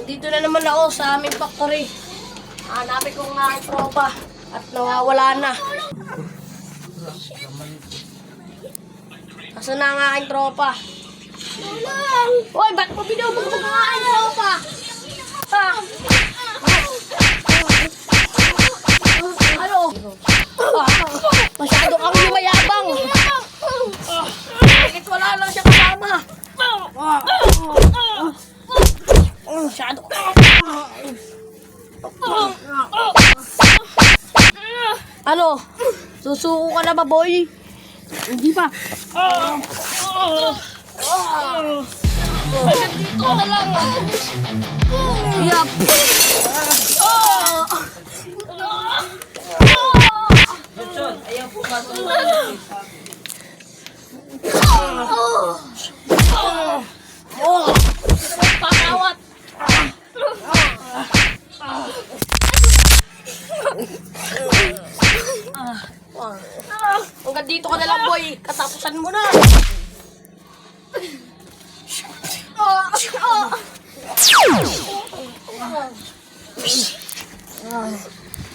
Dito na naman ako sa aming factory. Hanapin ko ang aking tropa at nawawala na. Asan na ang aking tropa? Tulong! Hoy, ba't mo binubugbog ang aking tropa? Ano? Masyado kang yumayabang. Bakit wala lang siya kasama? Masyado. Ano? Susuko ka na ba, boy? Hindi pa. Dito na lang. Yap. Ayaw po ba ito? Pakawat. Hanggang dito ka na lang, boy. Katapusan mo na.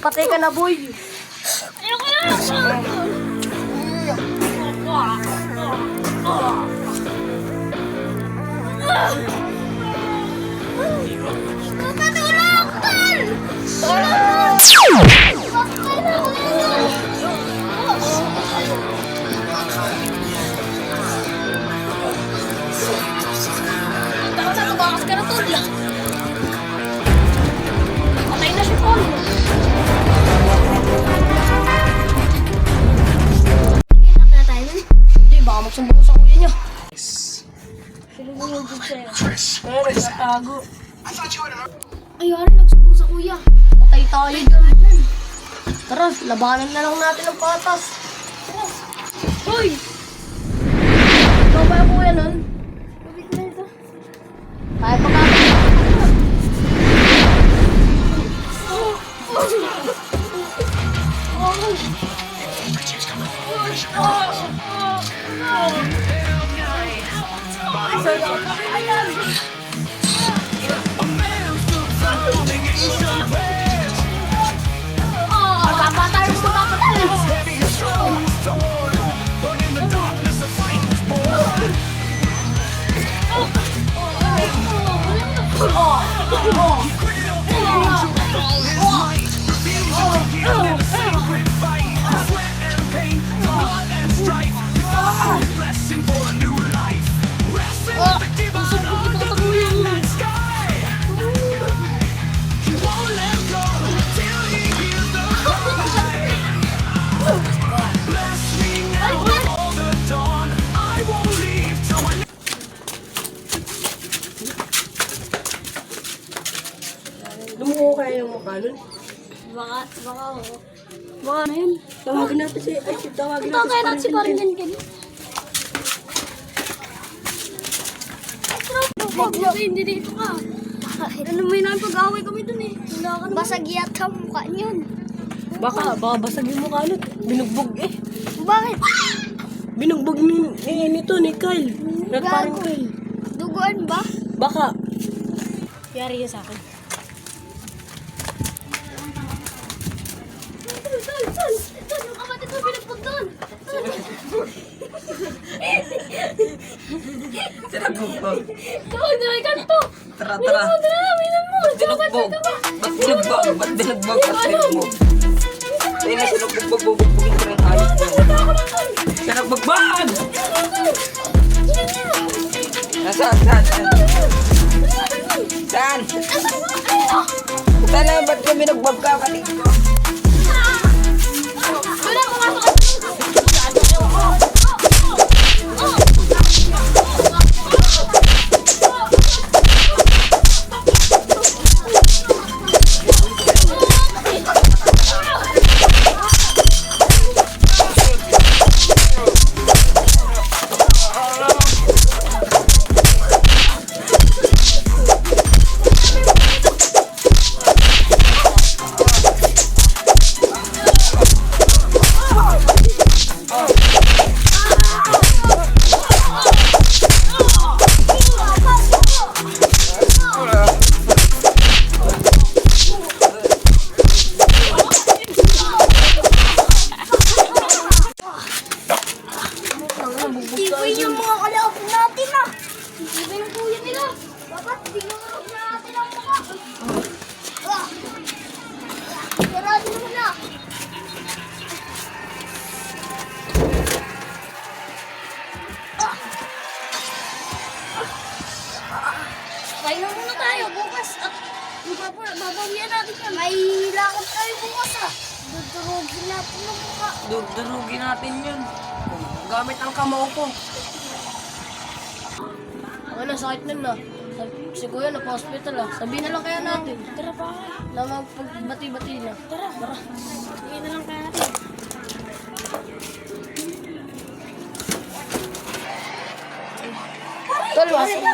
Patay ka na, boy. Ayoko na. Tumakas ka na, Tol. Patay na si Paul. Hindi, baka magsumbong sa kuya niya. Sino bumubog sa'yo? Ayun, nagtatago. Ay, hari, nagsumbong sa kuya. Patay tayo dyan. Tara, labanan na lang natin ang patas. Hoy! Ikaw ba yung kuya nun? Sabi ko na ito. Kaya pa kami. Magpapatay mo sa kapatid. Lumuko kaya yung mukha nun? Baka ako. Baka na yun. Tawagin natin si... Ay, tawagin Ito kaya natin si Paringen Ken. Huwag hindi dito ka. Alam mo yun ang pag-away kami dun eh. Basagiyat ka mukha niyan. Baka basag yung mukha nun. Binugbog eh. Bakit? Binugbog nito ni Kyle. Nagparang Kyle. Duguan ba? Baka. Yari yan sa akin. Son, yung kapatid mo pinagbog doon. Tinagbog. Tawag na may kanto. Tara. Minan mo. Tinagbog. Ba't binagbog? Ba't binagbog? Ba't binagbog? Tayo na sinugbog-bog-bogin ko ng ayos mo. Tinagbog-bag! Nasaan? Saan? Saan na ba't ka binagbog ka kanina? Wala, pumasok ka. Dinurog na natin ang mukha. Sarado naman na. Pahinga muna tayo bukas. Babawian natin yan. May lakad tayo bukas ah. Dudurugin natin ang mukha. Durugin natin yun. Gamit ang kamao ko. Ano, sakit nun na. Si Kuya napa-hospital ah. Sabihin na lang kaya natin. Tara pa. Na magpagbati-bati na. Tara. Sabihin na lang kaya natin. Tol, wasa na.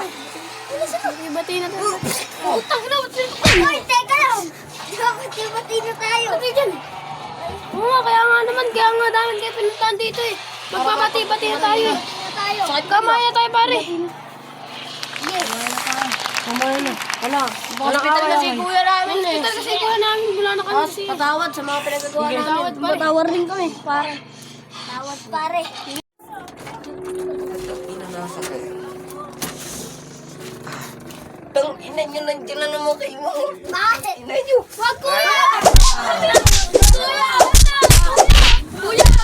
Bati na tayo. Utang na, Ay, teka lang. Bati na tayo. Bati dyan. Oo, kaya nga dahil kayo pinuntahan dito eh. Magpapati-bati na tayo eh. Tayo. Sakit kamaya tayo pare. Yes. Kamaya na. Wala. Hospital na si Kuya namin eh. Hospital kasi Kuya namin. Wala na kami si... Patawad sa mga pinagagawa namin. Patawad rin kami. Pare. Tawad pare. Inanasa ko. Tang ina nyo, nandiyan na naman kayo. Bakit? Ina nyo. Wag kuya! Ah! Kuya! Kuya!